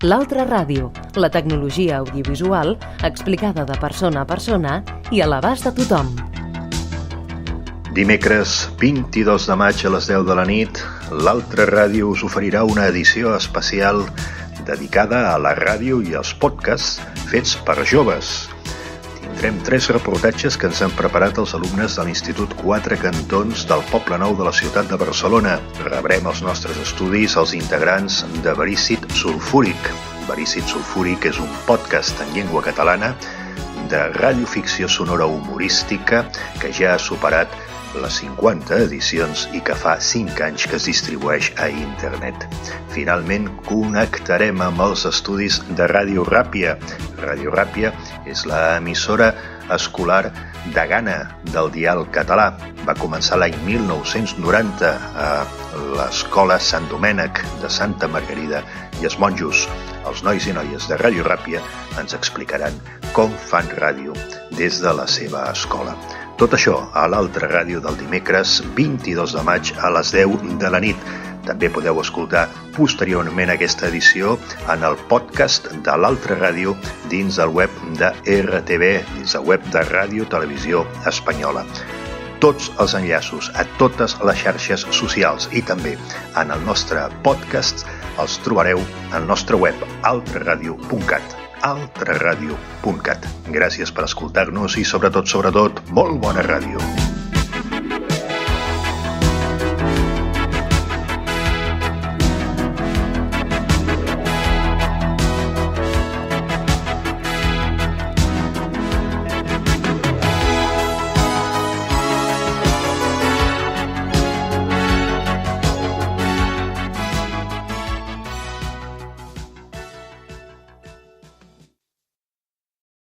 L'Altra Ràdio, la tecnologia audiovisual explicada de persona a persona i a l'abast de tothom. Dimecres 22 de maig a les 10 de la nit, l'Altra Ràdio us oferirà una edició especial dedicada a la ràdio i als podcasts fets per joves. Tindrem 3 reportatges que ens han preparat els alumnes de l'Institut Quatre Cantons del Poble Nou de la ciutat de Barcelona. Rebrem als nostres estudis els integrants de Verícid Sulfúric. Verícid Sulfúric és un podcast en llengua catalana de radioficció sonora humorística que ja ha superat les 50 edicions i que fa 5 anys que es distribueix a internet. Finalment, connectarem amb els estudis de Ràdio Ràpia. Ràdio Ràpia és l'emissora escolar de Gana del dial català. Va començar l'any 1990 a l'Escola Sant Domènec de Santa Margarida i els monjos. Els nois i noies de Ràdio Ràpia ens explicaran com fan ràdio des de la seva escola. Tot això a l'Altra Ràdio del dimecres 22 de maig a les 10 de la nit. També podeu escoltar posteriorment aquesta edició en el podcast de l'Altra Ràdio dins del web de RTV, dins el web de Ràdio Televisió Espanyola. Tots els enllaços a totes les xarxes socials i també en el nostre podcast els trobareu al nostre web altraradio.cat. altraradio.cat. Gràcies per escoltar-nos i sobretot, molt bona ràdio.